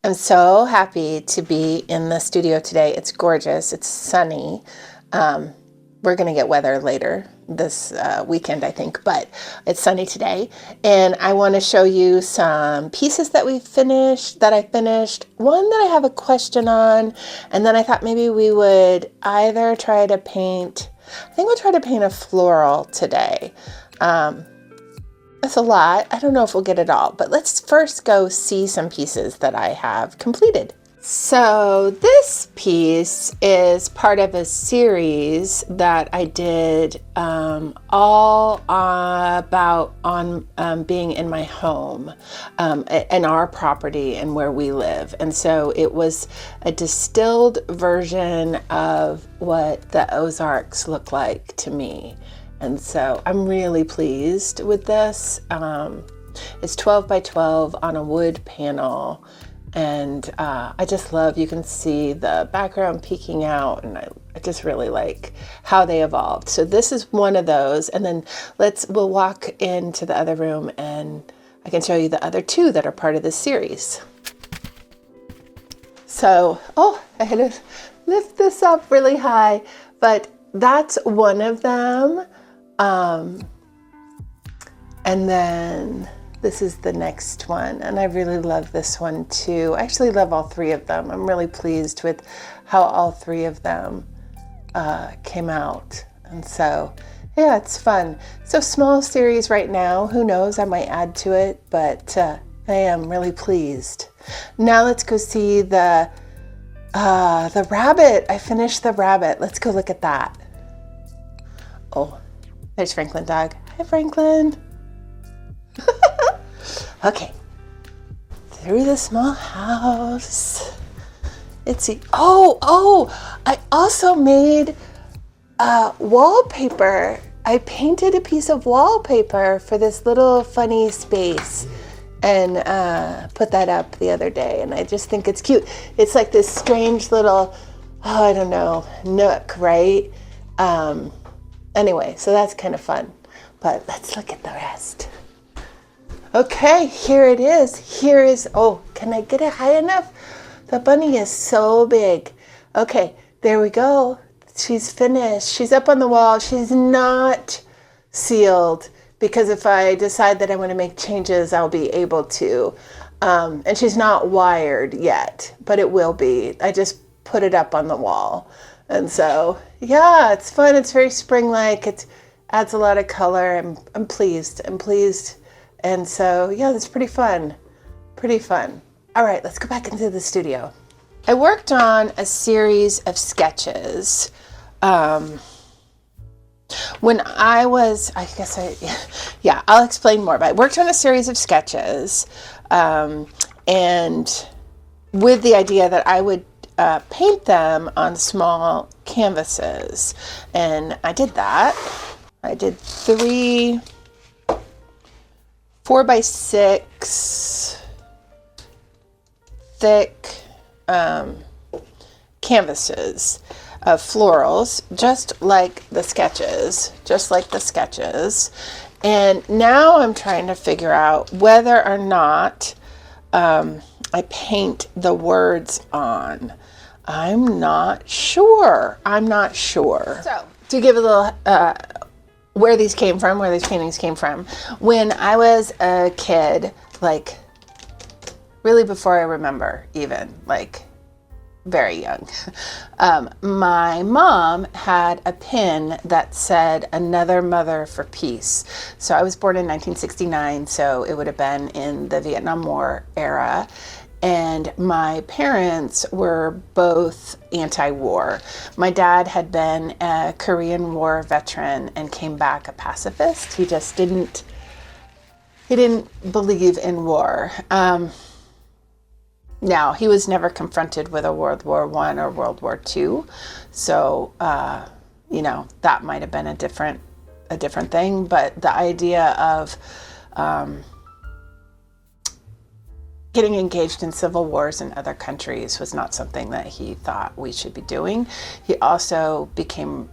I'm so happy to be in the studio today. It's gorgeous. It's sunny. We're going to get weather later this weekend, I think, but it's sunny today. And I want to show you some pieces that I finished, one that I have a question on, and then I thought maybe we would either try to paint, I think we'll try to paint a floral today. That's a lot. I don't know if we'll get it all, but let's first go see some pieces that I have completed. So this piece is part of a series that I did all about being in my home and our property and where we live. And so it was a distilled version of what the Ozarks look like to me. And so I'm really pleased with this. It's 12 by 12 on a wood panel. And I just love, you can see the background peeking out, and I just really like how they evolved. So this is one of those, and then we'll walk into the other room and I can show you the other two that are part of this series. So, I had to lift this up really high, but that's one of them. And then this is the next one, and I really love this one too. I actually love all three of them. I'm really pleased with how all three of them came out. And so, yeah, it's fun. So small series right now. Who knows? I might add to it, but I am really pleased. Now let's go see the rabbit. I finished the rabbit. Let's go look at that. Oh, there's Franklin dog. Hi, Franklin. Okay, through the small house. Let's see. I also made wallpaper. I painted a piece of wallpaper for this little funny space and put that up the other day. And I just think it's cute. It's like this strange little, I don't know, nook, right? Anyway, so that's kind of fun. But let's look at the rest. Okay, here it is. Can I get it high enough? The bunny is so big. Okay, there we go. She's finished. She's up on the wall. She's not sealed because if I decide that I want to make changes, I'll be able to. And she's not wired yet, but it will be. I just put it up on the wall. And so, yeah, it's fun. It's very spring-like. It adds a lot of color. I'm pleased. And so, yeah, that's pretty fun. All right, let's go back into the studio. I worked on a series of sketches. When I was, I'll explain more, but I worked on a series of sketches, and with the idea that I would paint them on small canvases. And I did that. I did 3 4x6 thick canvases of florals, just like the sketches. And now I'm trying to figure out whether or not I paint the words on. I'm not sure. So to give a little where these paintings came from. When I was a kid, like really before I remember even, like very young, my mom had a pin that said "Another Mother for Peace." So I was born in 1969, so it would have been in the Vietnam War era. And my parents were both anti-war. My dad had been a Korean War veteran and came back a pacifist. He didn't believe in war. Now, he was never confronted with a World War I or World War II. So, that might have been a different thing. But the idea of getting engaged in civil wars in other countries was not something that he thought we should be doing. He also became,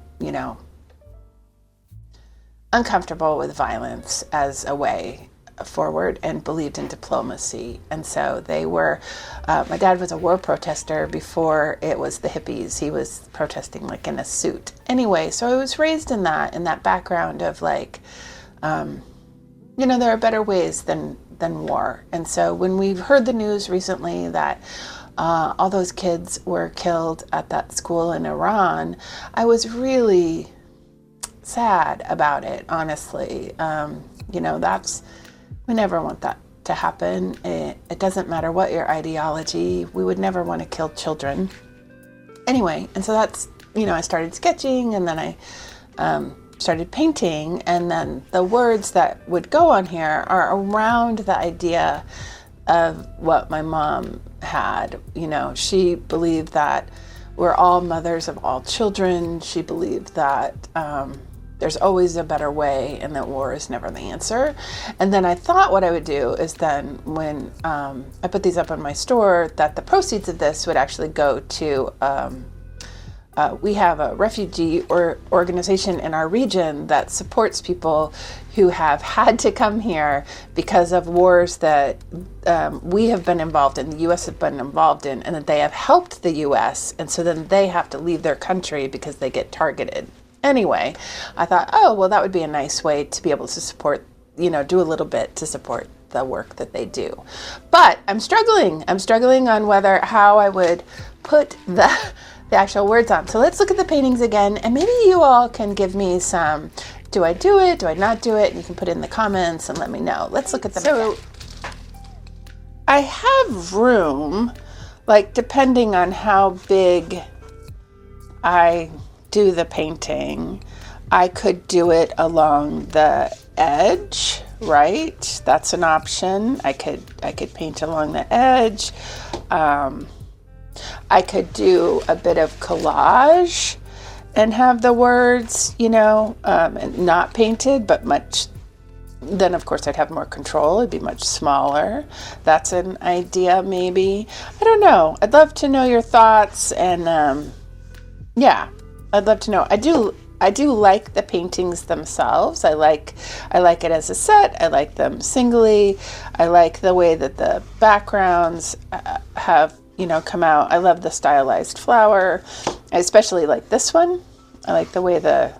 uncomfortable with violence as a way forward and believed in diplomacy. And so they were, my dad was a war protester before it was the hippies. He was protesting like in a suit. Anyway, so I was raised in that background of like, there are better ways than war. And so when we heard the news recently that all those kids were killed at that school in Iran, I was really sad about it, honestly. We never want that to happen. It doesn't matter what your ideology. We would never want to kill children. Anyway, and so that's, I started sketching, and then I started painting, and then the words that would go on here are around the idea of what my mom had. She believed that we're all mothers of all children. She believed that there's always a better way and that war is never the answer. And then I thought what I would do is then when I put these up on my store, that the proceeds of this would actually go to, we have a refugee organization in our region that supports people who have had to come here because of wars that we have been involved in, the U.S. have been involved in, and that they have helped the U.S. And so then they have to leave their country because they get targeted. Anyway, I thought, that would be a nice way to be able to support, do a little bit to support the work that they do. But I'm struggling on how I would put the actual words on. So let's look at the paintings again, and maybe you all can give me some, do I do it? Do I not do it? And you can put it in the comments and let me know. Let's look at them again. I have room, like depending on how big I do the painting, I could do it along the edge, right? That's an option. I could paint along the edge. I could do a bit of collage and have the words, not painted, but much. Then of course I'd have more control. It'd be much smaller. That's an idea, maybe. I don't know. I'd love to know your thoughts, and I'd love to know. I do like the paintings themselves. I like it as a set. I like them singly. I like the way that the backgrounds have, come out. I love the stylized flower. I especially like this one. I like the way the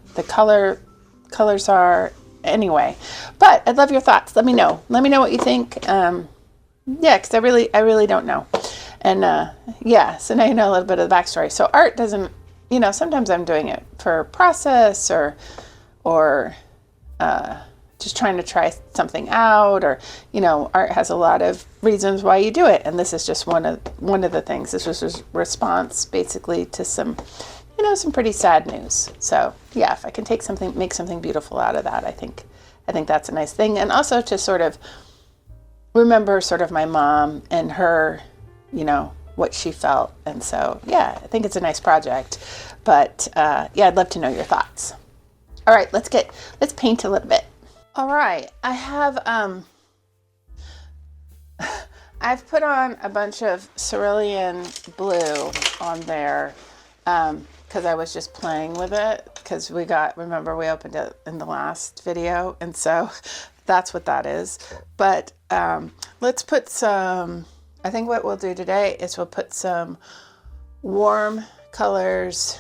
colors are. Anyway, but I'd love your thoughts. Let me know. Let me know what you think. Because I really don't know. And so now you know a little bit of the backstory. So art doesn't, sometimes I'm doing it for process or just trying to try something out, or, art has a lot of reasons why you do it. And this is just one of the things. This was a response basically to some pretty sad news. So yeah, if I can make something beautiful out of that, I think that's a nice thing. And also to sort of remember sort of my mom and her, what she felt. And so, yeah, I think it's a nice project, but I'd love to know your thoughts. All right, let's paint a little bit. All right, I have, I've put on a bunch of cerulean blue on there, because I was just playing with it, because remember we opened it in the last video, and so that's what that is. But let's put some, I think what we'll do today is we'll put some warm colors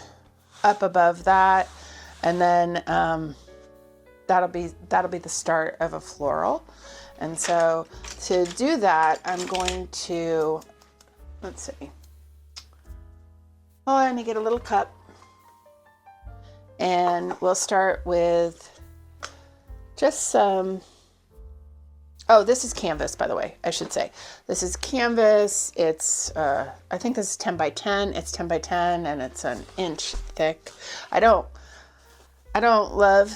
up above that, and then that'll be the start of a floral. And so to do that, I'm going to, let's see. I'm going to get a little cup, and we'll start with just some, this is canvas, by the way, I should say. This is canvas. It's, I think this is 10 by 10. It's 10 by 10, and it's an inch thick. I don't love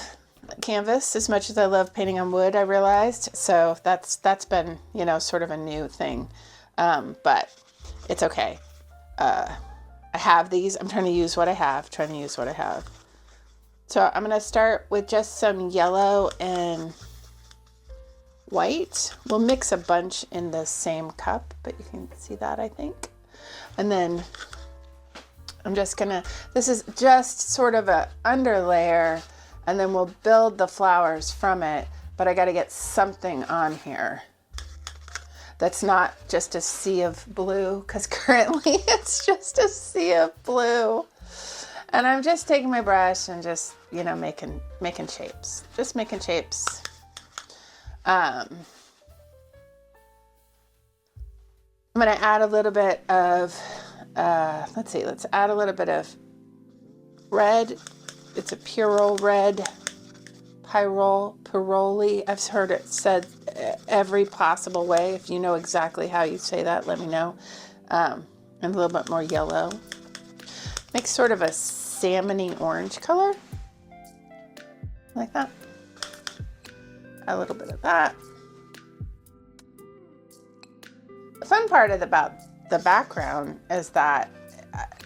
canvas as much as I love painting on wood, I realized. So that's been, sort of a new thing. But it's okay. I have these. I'm trying to use what I have. So I'm going to start with just some yellow and white. We'll mix a bunch in the same cup, but you can see that, I think. And then I'm just going to, this is just sort of a under layer, and then we'll build the flowers from it but I got to get something on here that's not just a sea of blue, because currently it's just a sea of blue. And I'm just taking my brush and just, you know, making shapes. Just making shapes. I'm going to add a little bit of, let's add a little bit of red. It's a Purell red. Pyroli. I've heard it said every possible way. If you know exactly how you say that, let me know. And a little bit more yellow. Makes sort of a salmony orange color. Like that. A little bit of that. The fun part about the background is that,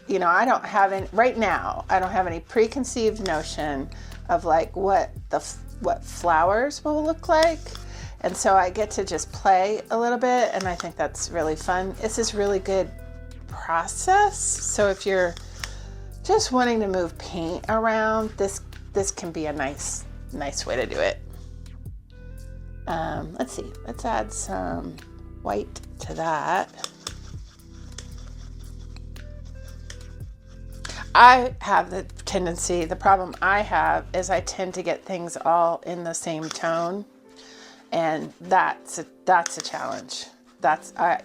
you know, I don't have any, right now, I don't have any preconceived notion of like what flowers will look like. And so I get to just play a little bit, and I think that's really fun. This is really good process. So if you're just wanting to move paint around, this can be a nice way to do it. Let's see, let's add some white to that. I have the tendency, the problem I have is I tend to get things all in the same tone, and that's a challenge. That's a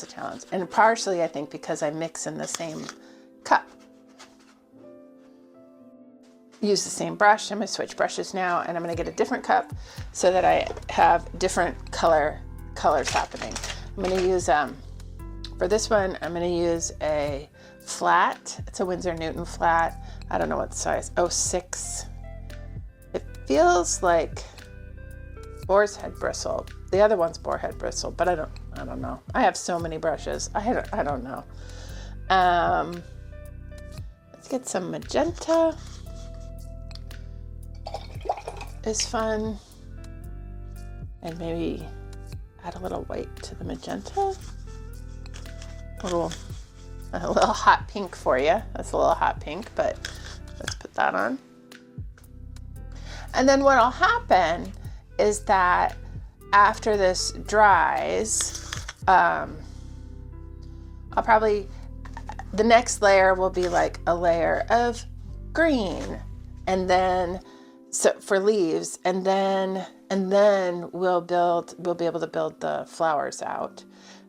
challenge. And partially I think because I mix in the same cup. Use the same brush. I'm going to switch brushes now, and I'm going to get a different cup so that I have different colors happening. I'm going to use, for this one, I'm going to use a flat. It's a Winsor Newton flat. I don't know what size. 06. It feels like boar's head bristle. The other one's boar head bristle, but I don't know. I have so many brushes. I don't know. Let's get some magenta. Is fun. And maybe add a little white to the magenta. A little hot pink for you. That's a little hot pink, but let's put that on. And then what'll happen is that after this dries, the next layer will be like a layer of green, and then for leaves, and then we'll be able to build the flowers out.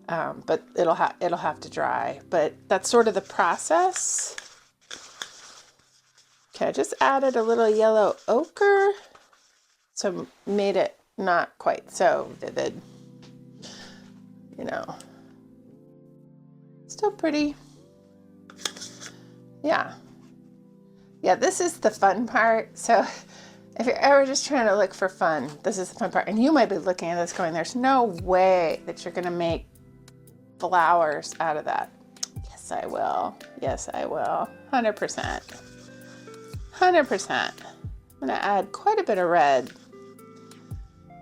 But it'll have to dry, but that's sort of the process. Okay, I just added a little yellow ochre, so made it not quite so vivid, you know, still pretty. Yeah, this is the fun part. So if you're ever just trying to look for fun, this is the fun part. And you might be looking at this going, there's no way that you're going to make flowers out of that. Yes, I will. 100%. 100%. I'm going to add quite a bit of red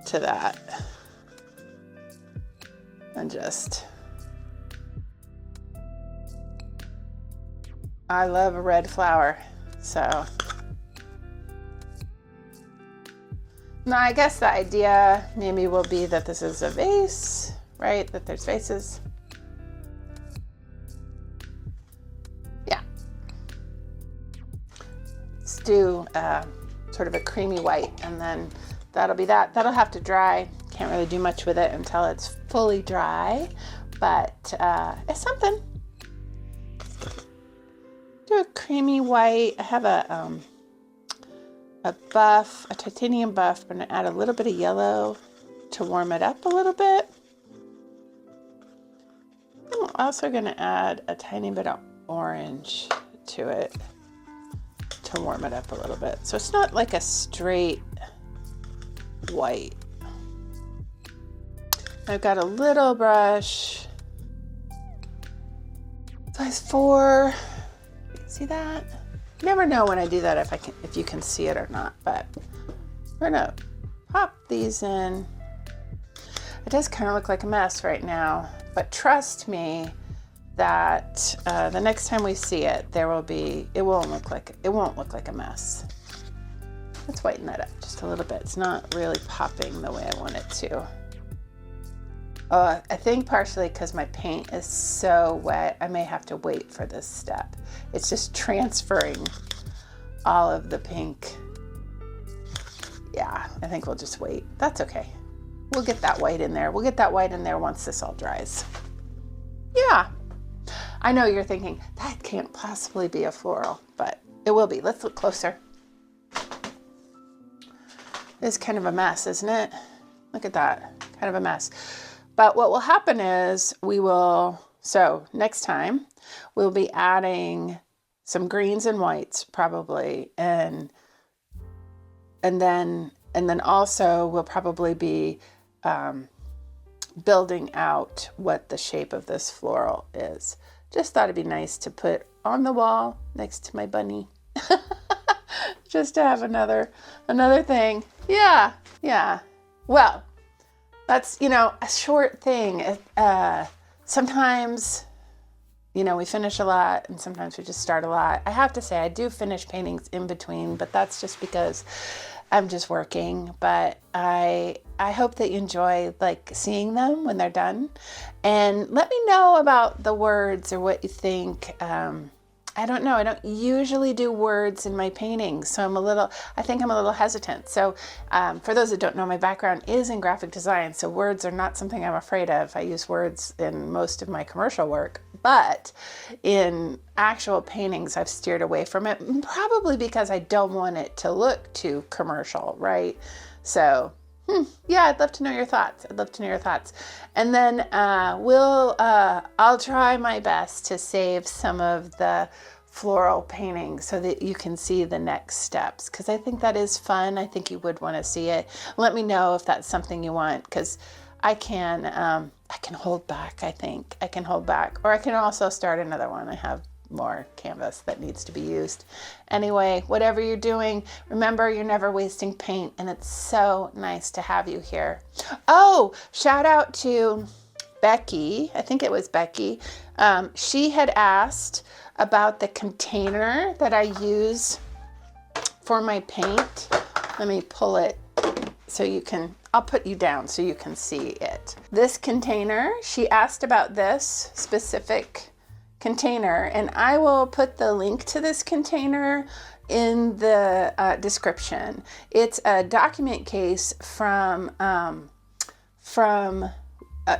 to that. And just, I love a red flower. So now I guess the idea maybe will be that this is a vase, right? That there's vases. Yeah. Let's do sort of a creamy white, and then that'll be that. That'll have to dry. Can't really do much with it until it's fully dry, but it's something. Do a creamy white. I have a titanium buff. I'm gonna add a little bit of yellow to warm it up a little bit. I'm also gonna add a tiny bit of orange to it to warm it up a little bit. So it's not like a straight white. I've got a little brush, size 4. See that? You never know when I do that if you can see it or not, but we're gonna pop these in. It does kind of look like a mess right now, but trust me that the next time we see it, it won't look like a mess. Let's whiten that up just a little bit. It's not really popping the way I want it to. I think partially because my paint is so wet, I may have to wait for this step. It's just transferring all of the pink. Yeah, I think we'll just wait. That's okay. We'll get that white in there. We'll get that white in there once this all dries. Yeah, I know you're thinking, that can't possibly be a floral, but it will be. Let's look closer. It's kind of a mess, isn't it? Look at that, kind of a mess. But what will happen is so next time we'll be adding some greens and whites probably, and then also we'll probably be building out what the shape of this floral is. Just thought it'd be nice to put on the wall next to my bunny. Just to have another thing. Yeah. Well, that's, a short thing. Sometimes, we finish a lot and sometimes we just start a lot. I have to say I do finish paintings in between, but that's just because I'm just working. But I hope that you enjoy seeing them when they're done, and let me know about the words or what you think. I don't know. I don't usually do words in my paintings, so I think I'm a little hesitant. So for those that don't know, my background is in graphic design, so words are not something I'm afraid of. I use words in most of my commercial work, but in actual paintings, I've steered away from it, probably because I don't want it to look too commercial, right? So yeah, I'd love to know your thoughts. And then I'll try my best to save some of the floral paintings so that you can see the next steps, because I think that is fun. I think you would want to see it. Let me know if that's something you want, because I can hold back. I think I can hold back, or I can also start another one. I have more canvas that needs to be used. Anyway, whatever you're doing, remember you're never wasting paint, and it's so nice to have you here. Oh, shout out to Becky. I think it was Becky. She had asked about the container that I use for my paint. Let me pull it so you can, I'll put you down so you can see it. This container, she asked about this specific container, and I will put the link to this container in the description. It's a document case from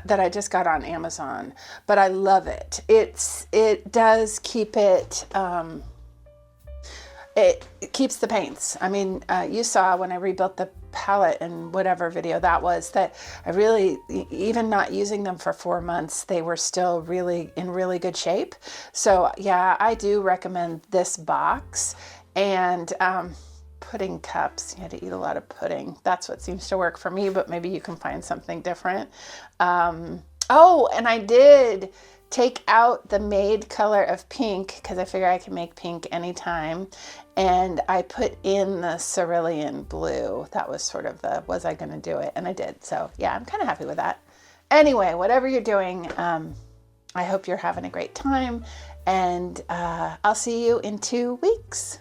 that I just got on Amazon, but I love it. It does keep it. It keeps the paints. I mean, you saw when I rebuilt the palette and whatever video that was, that I really, even not using them for 4 months, they were still really in really good shape. So yeah, I do recommend this box. And pudding cups, you had to eat a lot of pudding. That's what seems to work for me, but maybe you can find something different. Oh, and I did take out the Made color of pink because I figure I can make pink anytime. And I put in the cerulean blue. That was sort of was I going to do it? And I did. So yeah, I'm kind of happy with that. Anyway, whatever you're doing, I hope you're having a great time. And I'll see you in 2 weeks.